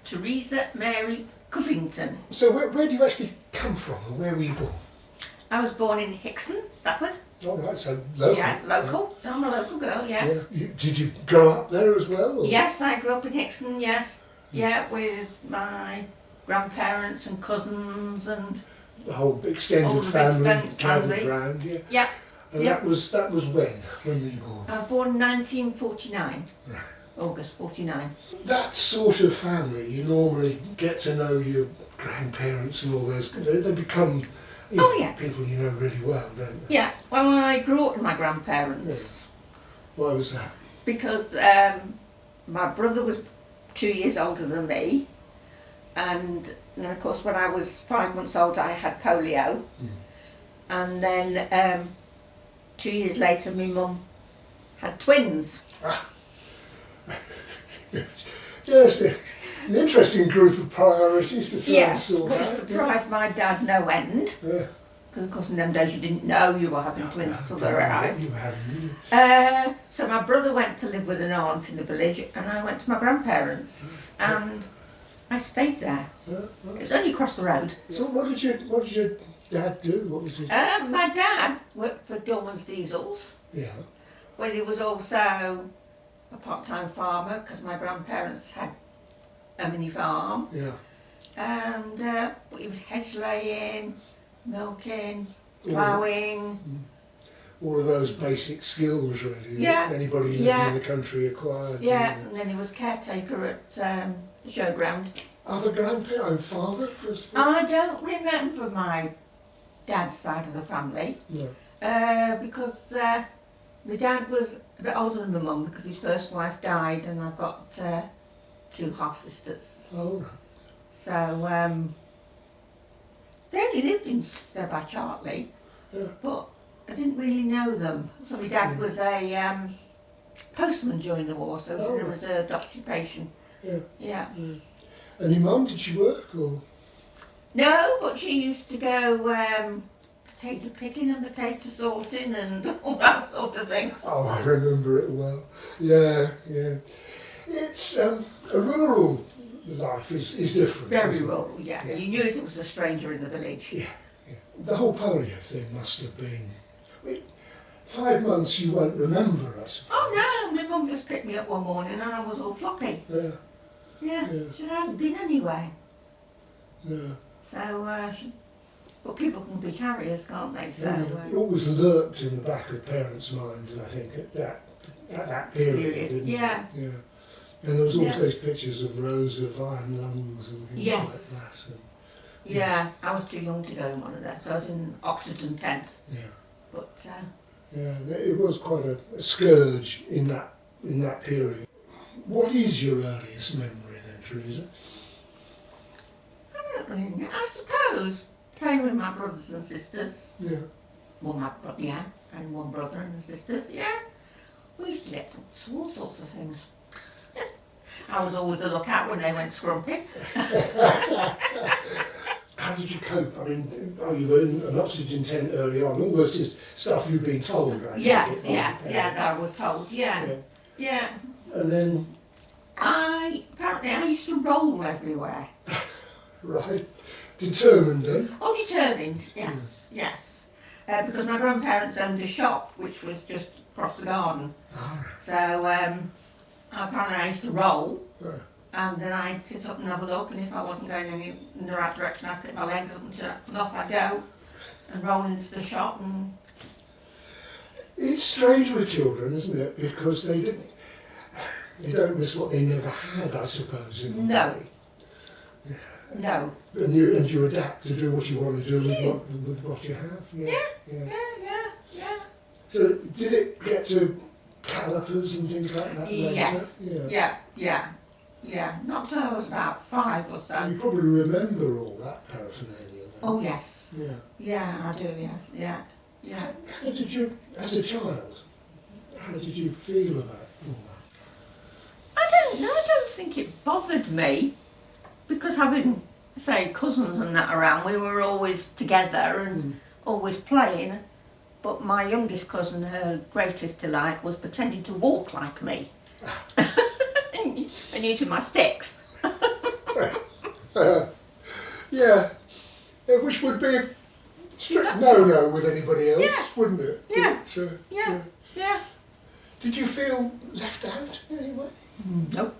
Teresa Mary Covington. So where do you actually come from, and where were you born? I was born in Hickson, Stafford. Oh, right, so local. Yeah, local. Yeah. I'm a local girl, yes. Yeah. Did you grow up there as well? Or? Yes, I grew up in Hickson, yes. Yeah, with my grandparents and cousins and The whole extended family gathered round, yeah. Yeah. And that was when were you born? I was born in 1949. Right. August 49. That sort of family, you normally get to know your grandparents and all those. They become people you know really well, don't they? Yeah, well, I grew up with my grandparents. Yeah. Why was that? Because my brother was 2 years older than me, and then of course when I was 5 months old I had polio, and then 2 years later my mum had twins. Yes, an interesting group of priorities to try and sort out. Which surprised my dad no end. Yeah. Because of course in them days you didn't know you were having twins till they arrived. You hadn't. So my brother went to live with an aunt in the village, and I went to my grandparents, and I stayed there. It was only across the road. So what did your dad do? What was his? My dad worked for Gilman's Diesels. Yeah. But he was also a part-time farmer because my grandparents had a mini farm. Yeah. And he was hedge laying, milking, ploughing. All of those basic skills, really. Yeah. That anybody who lived in the country acquired. Yeah, and then he was caretaker at the showground. Other grandparents, father? I don't remember my dad's side of the family. No. Because my dad was a bit older than my mum because his first wife died, and I've got 2 half-sisters. Oh, no. So they only lived in Staffordshire, but I didn't really know them. So my dad was a postman during the war, so it was a reserved occupation. Yeah. Yeah. And your mum, did she work or? No, but she used to go potato picking and potato sorting and all that sort of things. Oh, I remember it well. Yeah, yeah. It's a rural life is different. Very rural, yeah. You knew if there was a stranger in the village. Yeah, yeah. The whole polio thing must have been 5 months you won't remember, I suppose. Oh no, my mum just picked me up one morning and I was all floppy. Yeah. Yeah, she hadn't been anywhere. No. So, but people can be carriers, can't they? So, it always lurked in the back of parents' minds, I think, at that period. Didn't yeah. It? Yeah. And there was always those pictures of rows of iron lungs and things like that. And, yeah, I was too young to go in one of those, so I was in oxygen tents. Yeah. But yeah, it was quite a scourge in that period. What is your earliest memory then, Teresa? I don't really know. I suppose playing with my brothers and sisters. Yeah. Well, and one brother and the sisters. Yeah, we used to get to all sorts of things. I was always the lookout when they went scrumping. How did you cope? I mean, you were in an oxygen tent early on. All this is stuff you've been told, right? Yes, I was told. Yeah. And then I used to roll everywhere. Right. Determined then? Oh, determined, yes, yes. Because my grandparents owned a shop which was just across the garden. Oh. So apparently I used to roll, Yeah. and then I'd sit up and have a look, and if I wasn't going in the right direction I'd pick my legs up and off I'd go and roll into the shop. And it's strange with children, isn't it? Because they don't miss what they never had, I suppose, in a way. No. And you adapt to do what you want to do with what you have. Yeah. So did it get to calipers and things like that later? Yes. Yeah. Not till I was about 5 or so. You probably remember all that paraphernalia then. Oh yes. Yeah. Yeah, I do, yes. Yeah. How did you, as a child, how did you feel about all that? I don't think it bothered me, because having, say, cousins and that around, we were always together and always playing. But my youngest cousin, her greatest delight was pretending to walk like me and using my sticks. Yeah, which would be a strict no-no with anybody else, wouldn't it? Yeah. Yeah. Did you feel left out in any way? Nope.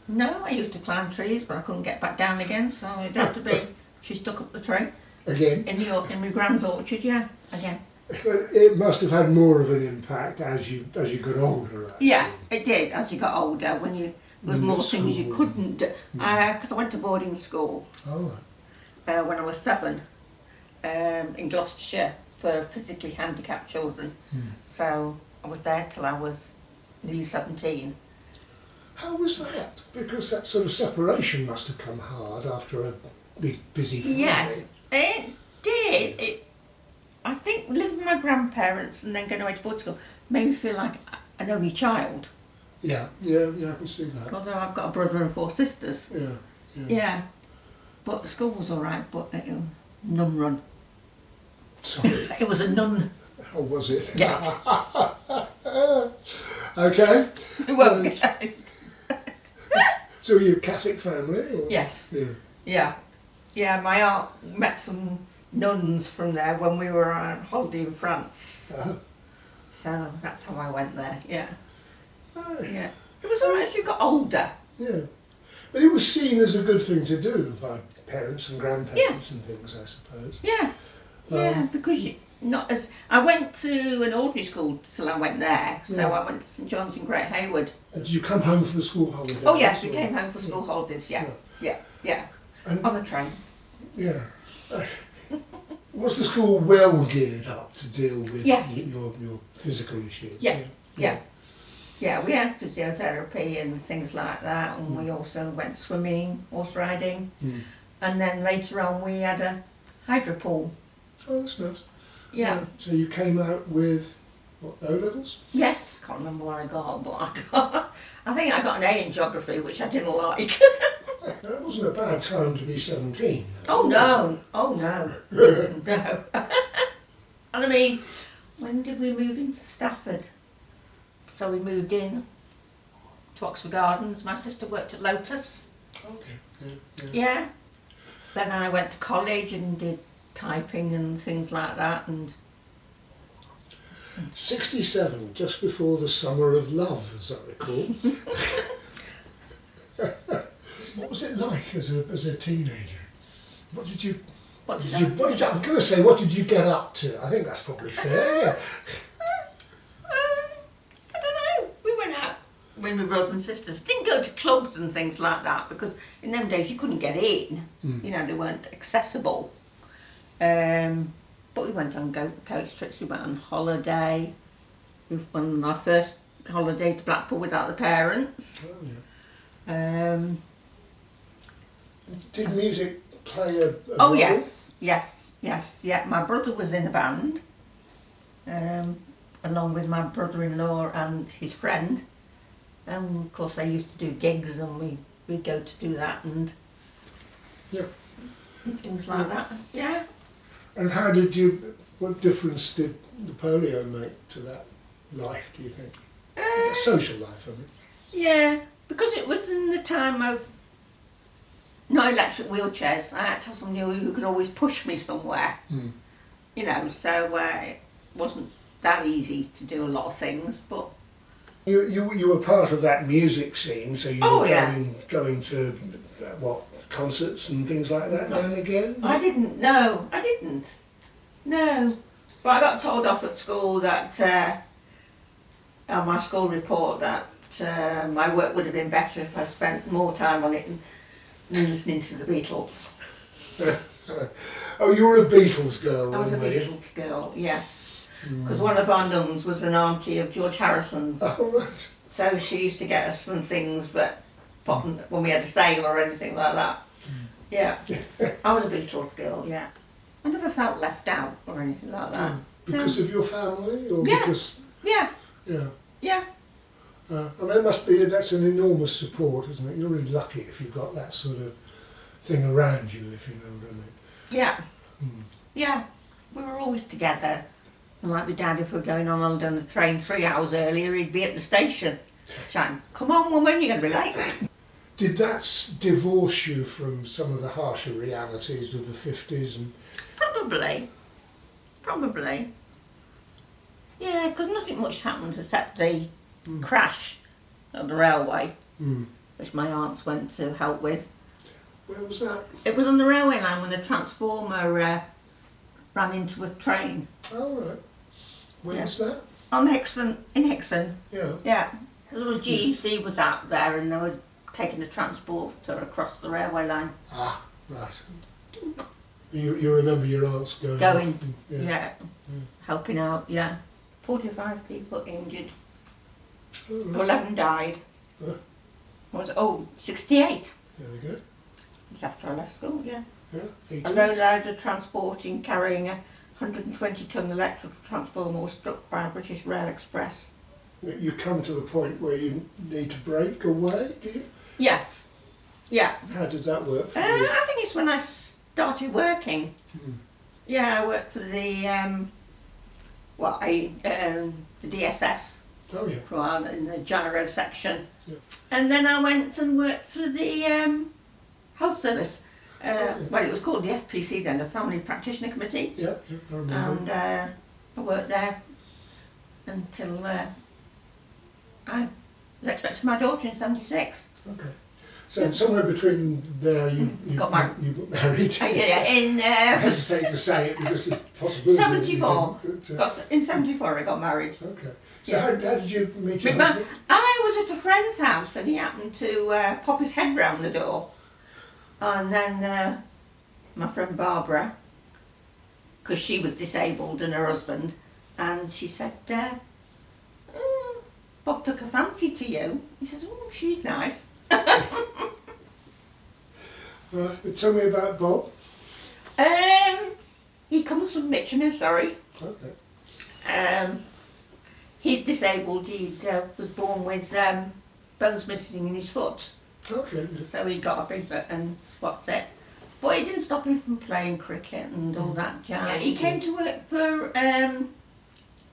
No, I used to climb trees, but I couldn't get back down again, so it'd have to be, she stuck up the tree. Again? In my grand's orchard, yeah, again. It must have had more of an impact as you got older, actually. Yeah, it did, as you got older, when there was more things you couldn't do. Because I went to boarding school Oh. when I was 7 in Gloucestershire for physically handicapped children. So I was there till I was nearly 17. How was that? Because that sort of separation must have come hard after a big, busy family. Yes, it did. I think living with my grandparents and then going away to boarding school made me feel like an only child. Yeah, I can see that. Although I've got a brother and 4 sisters. Yeah. But the school was all right, but it was nun run. Sorry. It was a nun. Oh, was it? Yes. Okay. It won't get. So are you a Catholic family? Or? Yes. Yeah. Yeah, my aunt met some nuns from there when we were on holiday in France. So that's how I went there, yeah. Oh. Yeah. It was all right as you got older. Yeah. But it was seen as a good thing to do by parents and grandparents and things, I suppose. Yeah, because I went to an ordinary school till I went there, so I went to St John's in Great Hayward. And did you come home for the school holidays? Oh yes, we came home for school holidays, yeah. And, on a train. Yeah. Was the school well geared up to deal with your physical issues? Yeah, we had physiotherapy and things like that, and we also went swimming, horse riding, and then later on we had a hydro pool. Oh, that's nice. Yeah. So you came out with, what, O-levels? Yes, can't remember what I got, but I think I got an A in geography, which I didn't like. That wasn't a bad time to be 17. Oh no. No. And I mean, when did we move into Stafford? So we moved in to Oxford Gardens. My sister worked at Lotus. Okay, Yeah. Then I went to college and did typing and things like that. And 67, just before the summer of love, as I recall. What was it like as a teenager? What did you I'm going to say, what did you get up to? I think that's probably fair, yeah. I don't know. We went out when we were brothers and sisters. Didn't go to clubs and things like that because in them days you couldn't get in. You know, they weren't accessible. But we went on coach trips. We went on holiday. We went on our first holiday to Blackpool without the parents. Oh, yeah. Did music play a role? Yes. Yeah, my brother was in a band, along with my brother-in-law and his friend. And of course they used to do gigs and we'd go to do that and things like that, yeah. And what difference did the polio make to that life, do you think? Social life, I mean. Yeah, because it was in the time of no electric wheelchairs. I had to have somebody who could always push me somewhere. You know, so it wasn't that easy to do a lot of things, but... You were part of that music scene, so you were going to, concerts and things like that now and again? I didn't. No. But I got told off at school that, on my school report, that my work would have been better if I spent more time on it than listening to the Beatles. Oh, you were a Beatles girl, I was a weren't you? Beatles girl, yes. Because one of our nuns was an auntie of George Harrison's. Oh, right. So she used to get us some things, but when we had a sale or anything like that. Yeah. I was a Beatles girl, yeah. I never felt left out or anything like that. Because of your family? Or because... Yeah. I mean, that's an enormous support, isn't it? You're really lucky if you've got that sort of thing around you, if you know what I mean. Yeah. Yeah. We were always together. And like my dad, if we were going on holiday on the train 3 hours earlier, he'd be at the station shouting, "Come on, woman, you're going to be late." Did that divorce you from some of the harsher realities of the 50s? And Probably. Yeah, because nothing much happened except the crash at the railway, which my aunts went to help with. Where was that? It was on the railway line when a transformer ran into a train. Oh, right. Where was that? On Hixon, in Hixon. Yeah. Yeah. There was GEC was out there and they were taking a transporter across the railway line. Ah, right. You remember your aunts going? Yeah. Helping out, yeah. 45 people injured. Oh, right. 11 died. Was 68. There we go. It's after I left school, yeah. Yeah, A low load of transporting carrying a 120-ton electrical transformer was struck by a British Rail Express. You come to the point where you need to break away, do you? Yes. Yeah. How did that work for you? I think it's when I started working. Yeah, I worked for the the DSS Oh, yeah. for a while in the gyro section. Yeah. And then I went and worked for the health service. Well, it was called the FPC then, the Family Practitioner Committee. Yeah, I remember. And I worked there until I was expecting my daughter in 76. Okay. So somewhere between there you got married. You got married. In I hesitate to say it because there's possibility. 74. But, In 74 I got married. okay. So how did you meet your But husband? I was at a friend's house and he happened to pop his head round the door. And then my friend Barbara, because she was disabled and her husband, and she said, Bob took a fancy to you. He said, oh, she's nice. Right, tell me about Bob. He comes from Mitcham, sorry. Okay. He's disabled. He was born with bones missing in his foot. Okay. So he got a big bit and what's it. But it didn't stop him from playing cricket and all that jazz. Yeah, he came to work for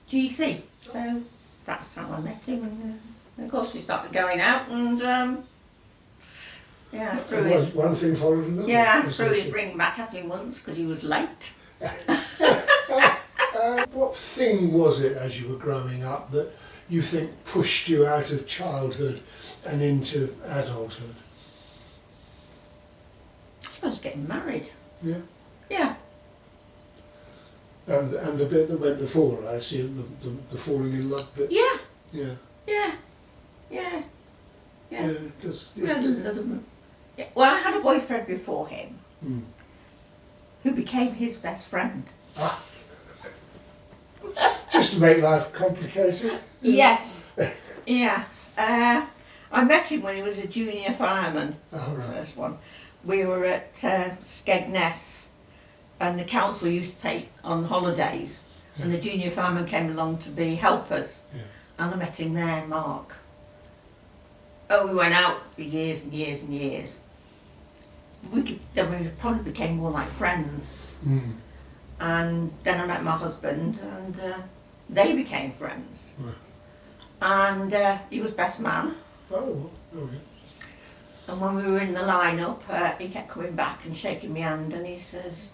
GC. So that's how I met him. And of course we started going out and One thing followed another. Yeah, I threw his ring back at him once because he was late. What thing was it as you were growing up that you think pushed you out of childhood and into adulthood? I suppose getting married. Yeah. Yeah. And the bit that went before, I assume, the falling in love bit. Yeah. Yeah. Yeah. Yeah. Yeah. Yeah. Yeah. Well, I had a boyfriend before him who became his best friend. Ah. Just to make life complicated? Yes. Yes. I met him when he was a junior fireman. Oh, right. First one. We were at Skegness and the council used to take on holidays and the junior fireman came along to be helpers. Yeah. And I met him there, Mark. Oh, we went out for years and years and years. Then we probably became more like friends. And then I met my husband and they became friends. Right. And he was best man. Oh, okay. And when we were in the line-up, he kept coming back and shaking my hand and he says,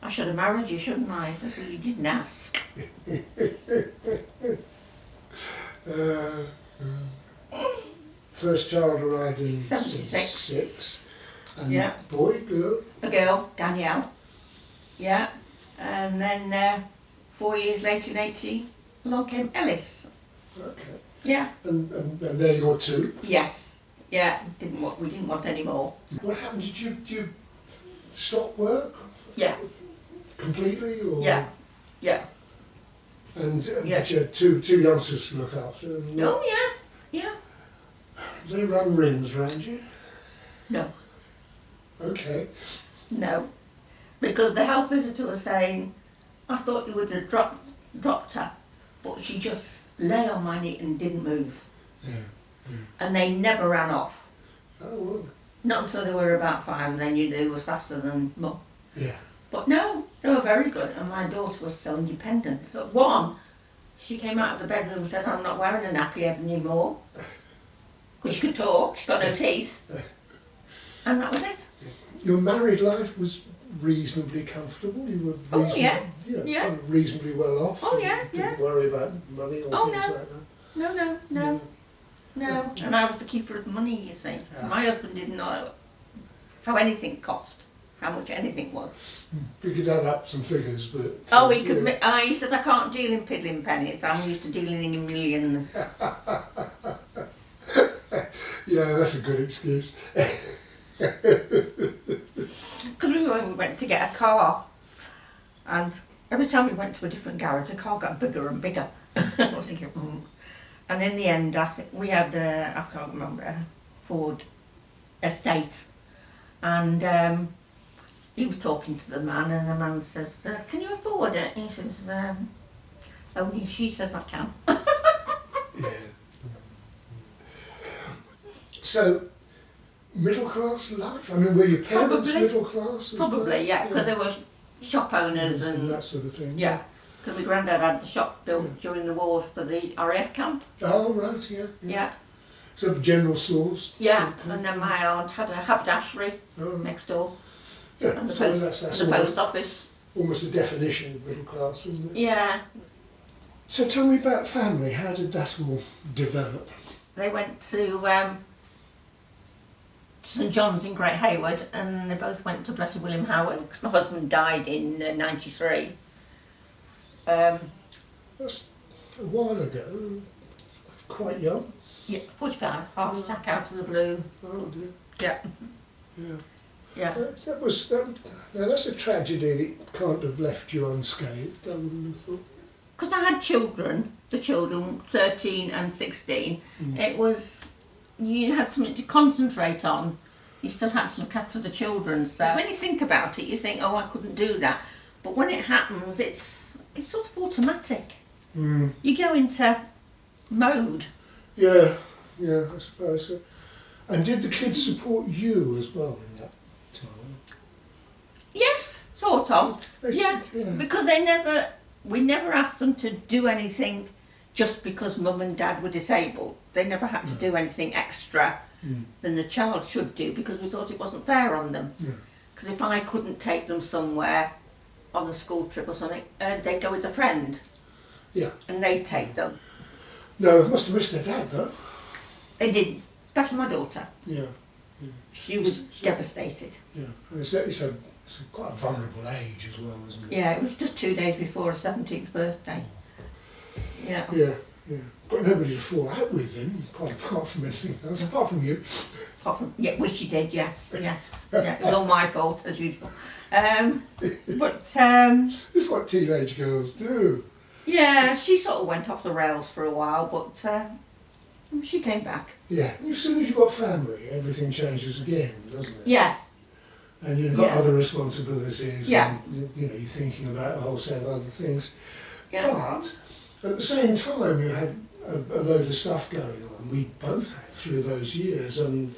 I should have married you, shouldn't I? I said, well, you didn't ask. First child arrived in 76. And Yeah. boy, girl? A girl, Danielle. Yeah. And then 4 years later in 80, along came Ellis. Okay. Yeah. And they're your two? Yes. Yeah. We didn't want any more. What happened? Did you stop work? Yeah. Completely? Or? Yeah. Yeah. And Yeah. but you had two youngsters to look after? And, Oh, yeah. Yeah. they run rings round you? No. Okay. No. Because the health visitor was saying, I thought you would have dropped her, but she just lay on my knee and didn't move. Yeah. And they never ran off. Oh, well. Not until they were about 5, and then you knew was faster than mum. Yeah. But no, they were very good, and my daughter was so independent. So one, she came out of the bedroom and said, I'm not wearing a nappy anymore. because she could talk, she got no teeth, and that was it. Your married life was reasonably comfortable. You were reasonably well off. Didn't worry about money or things like that. No. And I was the keeper of the money, you see. My husband didn't know how anything cost, how much anything was. We could add up some figures, but... he could. He says, I can't deal in piddling pennies, I'm used to dealing in millions. Yeah, that's a good excuse. Because we went to get a car, and every time we went to a different garage, the car got bigger and bigger. I was thinking, And in the end, I think we had, I can't remember, a Ford Estate, and he was talking to the man, and the man says, can you afford it? And he says, only she says I can. Yeah. So, middle class life? I mean, were your parents middle class? Probably, yeah, because they were shop owners and that sort of thing. Yeah, because my granddad had the shop built during the war for the RAF camp. Oh, right, yeah. So, general stores? Yeah, and then my aunt had a haberdashery next door. Yeah, and the so post, that's the post office. Almost a definition of middle class, isn't it? Yeah. So tell me about family. How did that all develop? They went to St John's in Great Hayward, and they both went to Blessed William Howard, because my husband died in '93. That's a while ago, quite young. Yeah, 45, heart attack out of the blue. Oh dear. Yeah. Yeah. That's a tragedy that can't have left you unscathed, I wouldn't have thought. Because I had children, the children 13 and 16, it was, you had something to concentrate on. You still had to look after the children. So when you think about it, you think, oh, I couldn't do that. But when it happens, it's sort of automatic. You go into mode. Yeah, I suppose so. And did the kids support you as well in that time? Yes, sort of. Yeah, because we never asked them to do anything just because mum and dad were disabled. They never had to do anything extra than the child should do, because we thought it wasn't fair on them. Because if I couldn't take them somewhere on a school trip or something, they'd go with a friend. Yeah. And they'd take them. No, they must have missed their dad though. They did, especially my daughter. Yeah. She was devastated. Yeah, and it's quite a vulnerable age as well, isn't it? Yeah, it was just 2 days before her 17th birthday. Yeah. Got nobody to fall out with then, quite apart from anything else, apart from you. Which she did, yes. Yeah, it was all my fault, as usual. This is what teenage girls do. Yeah, she sort of went off the rails for a while, but she came back. Yeah, as soon as you've got family, everything changes again, doesn't it? Yes. And you've got other responsibilities, and you're thinking about a whole set of other things. Yeah. But at the same time, you had a load of stuff going on. We both had through those years, and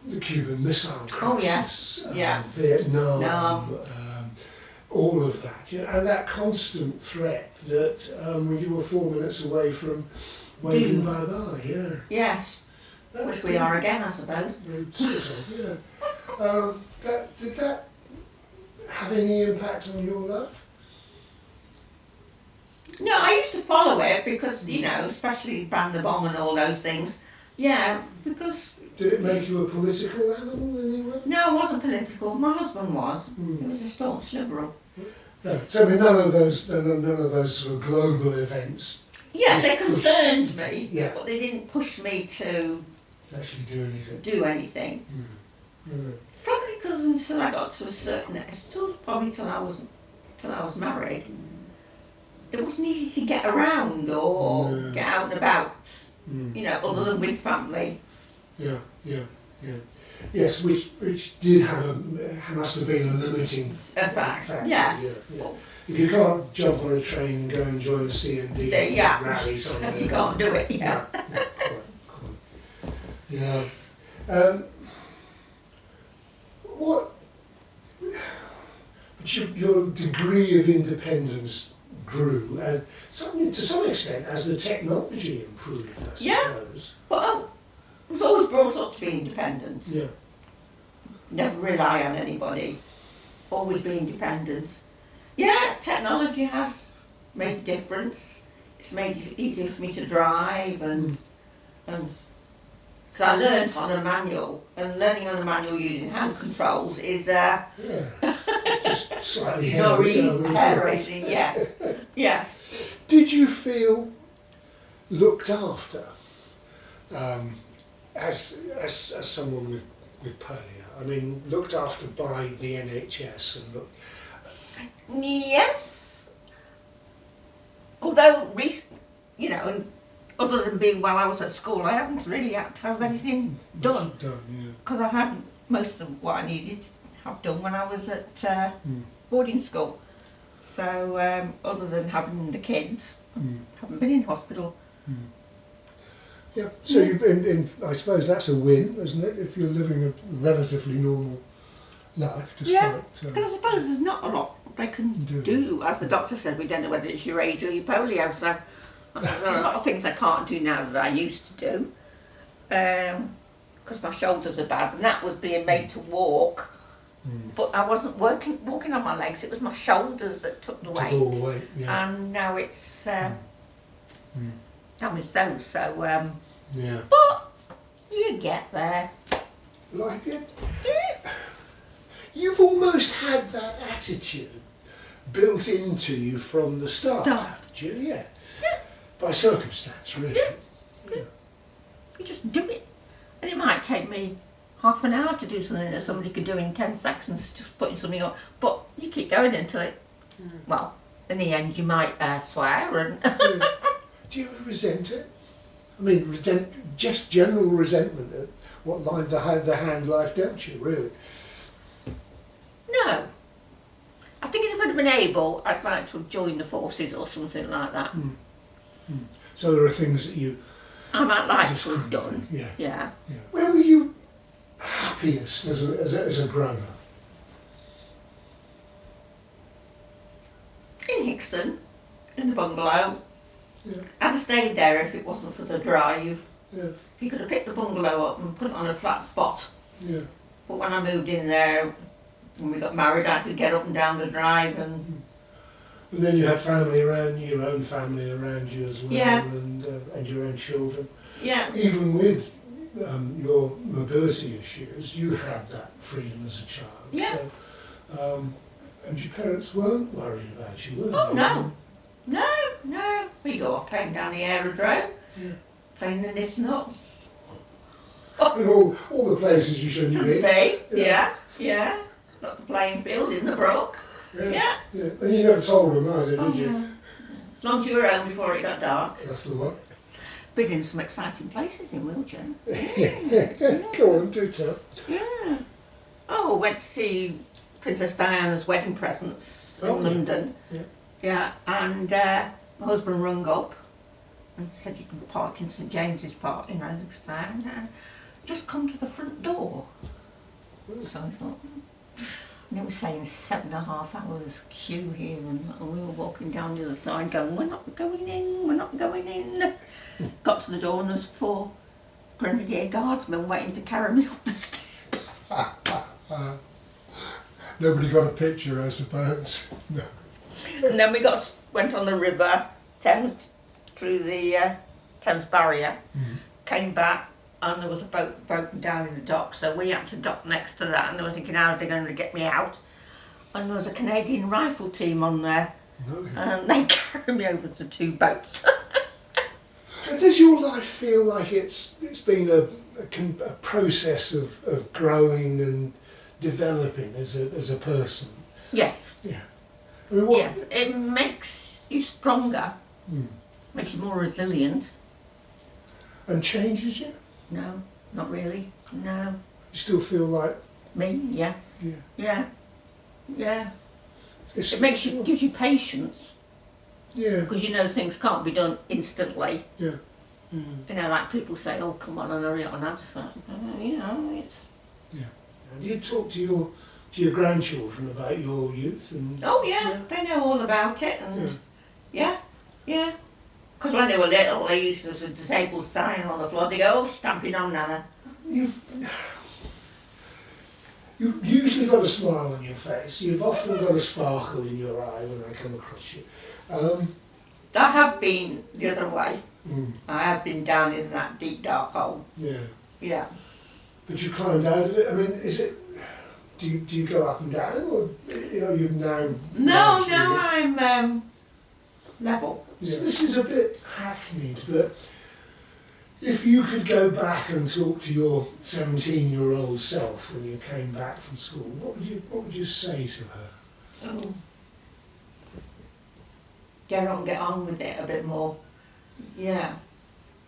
the Cuban Missile Crisis, Vietnam, all of that, and that constant threat that you were 4 minutes away from waving bye-bye. Yes. Which we are again, I suppose. Sort of, did that have any impact on your life? No, I used to follow it because, especially Ban the Bomb and all those things. Yeah, because... Did it make you a political animal in any way? No, I wasn't political. My husband was. He was a staunch liberal. No, so I mean, none of those sort of global events. Yeah, they concerned me, but they didn't push me to actually do anything. Probably because until I got to a certain age, probably till I was married, it wasn't easy to get around or get out and about. Other than with family. Yes, which did must have been a limiting factor. Yeah. If you can't jump on a train and go and join a C&D rally somewhere, you can't do it. Yeah. Your degree of independence grew, to some extent, as the technology improved, I suppose. Well, it was always taught to be independent. Yeah. Never rely on anybody. Always be independent. Yeah, technology has made a difference. It's made it easier for me to drive and because I learnt on a manual, and learning on a manual using hand controls is just slightly hair raising. Yes, yes. Did you feel looked after as someone with polio? I mean, looked after by the NHS and Yes. Although and other than being while I was at school, I haven't really had to have anything done. Because I had most of what I needed to have done when I was at boarding school. So other than having the kids, haven't been in hospital. Yeah. So you've been I suppose that's a win, isn't it? If you're living a relatively normal life, despite. Because I suppose there's not a lot they can do. As the doctor said, we don't know whether it's your age or your polio. So there are a lot of things I can't do now that I used to do. Because my shoulders are bad, and that was being made to walk. But I wasn't walking on my legs. It was my shoulders that took the weight. And now it's damaged those. So but you get there. Like it. You've almost had that attitude built into you from the start, haven't you? Yeah. By circumstance, really. Yeah. You just do it. And it might take me half an hour to do something that somebody could do in 10 seconds, just putting something on. But you keep going until it, well, in the end you might swear and... Do you ever resent it? I mean, just general resentment at what life, the hand life dealt you, really? No. I think if I'd been able, I'd like to have joined the forces or something like that. So there are things that I might like to have done. Yeah. Where were you happiest as a grown-up? In Hickson, in the bungalow. Yeah. I'd have stayed there if it wasn't for the drive. Yeah. You could have picked the bungalow up and put it on a flat spot. Yeah. But when I moved in there, when we got married, I could get up and down the drive and... And then you had family around you, your own family around you as well, and your own children. Yeah. Even with your mobility issues, you had that freedom as a child. Yeah. So, and your parents weren't worried about you, were they? Oh, no. No. We go up and down the aerodrome, playing the Nis Nuts. And all the places you shouldn't be. Yeah. Not the playing field in the brook. Yeah. And you never told them either, did you? No. As long as you were home before it got dark. That's the one. Been in some exciting places in Wiltshire. Go on, do tell. Yeah. Oh, went to see Princess Diana's wedding presents in London. Yeah, and my husband rung up and said you can park in St James's Park in Isaacstown. Just come to the front door. So I thought, and it was saying 7.5 hours queue here, and we were walking down the other side going, we're not going in. Got to the door and there was 4 Grenadier Guardsmen waiting to carry me up the steps. Nobody got a picture, I suppose. No. And then we went on the river, Thames, through the Thames barrier, came back, and there was a boat broken down in the dock, so we had to dock next to that, and they were thinking, how are they going to get me out? And there was a Canadian rifle team on there, and they carried me over to 2 boats. Does your life feel like it's been a process of growing and developing as a person? Yes. Yeah. I mean, yes, it makes you stronger, makes you more resilient. And changes you? No, not really, no. You still feel like... Me, yeah. Yeah. Yeah. It gives you patience. Yeah. Because you know things can't be done instantly. Yeah. You know, like people say, oh, come on, and hurry on. And I'm just like, it's... Yeah. And you talk to your grandchildren about your youth? And oh, yeah. They know all about it. And yeah. Because when they were little, they used to have a disabled sign on the floor. They go, oh, stamping on Nana. You've usually got a smile on your face. You've often got a sparkle in your eye when I come across you. I have been the other way. Mm. I have been down in that deep, dark hole. Yeah. Yeah. But you climbed out of it. I mean, is it? Do you go up and down, or you've now? No, I'm level. Yeah. This is a bit hackneyed, but if you could go back and talk to your 17-year-old self when you came back from school, what would you say to her? Oh. Get on with it a bit more. Yeah.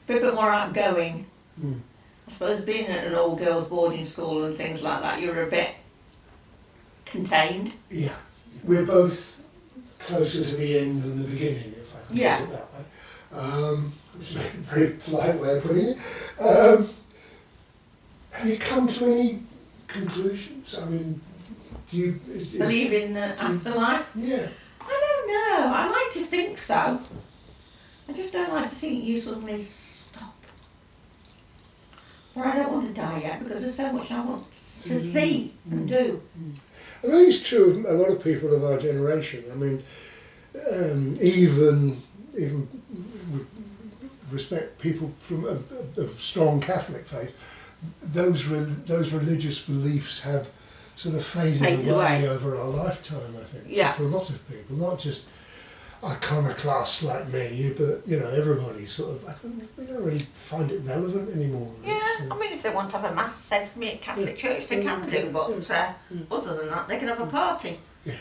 Be a bit more outgoing. Mm. I suppose being at an all girls boarding school and things like that, you're a bit contained. Yeah. We're both closer to the end than the beginning, if I can put it that way. Which is a very polite way of putting it. Have you come to any conclusions? I mean, do you... Believe in the afterlife? Yeah. I don't know. I like to think so. I just don't like to think you suddenly stop. Or I don't want to die yet because there's so much I want to see and do. I think it's true of a lot of people of our generation. I mean, even with respect people from a strong Catholic faith, those religious beliefs have sort of faded away over our lifetime, I think, for a lot of people, not just iconoclasts like me, but everybody sort of, they don't really find it relevant anymore. Yeah, I mean, if they want to have a mass said for me at Catholic Church, they can do, but other than that, they can have a party. Yeah.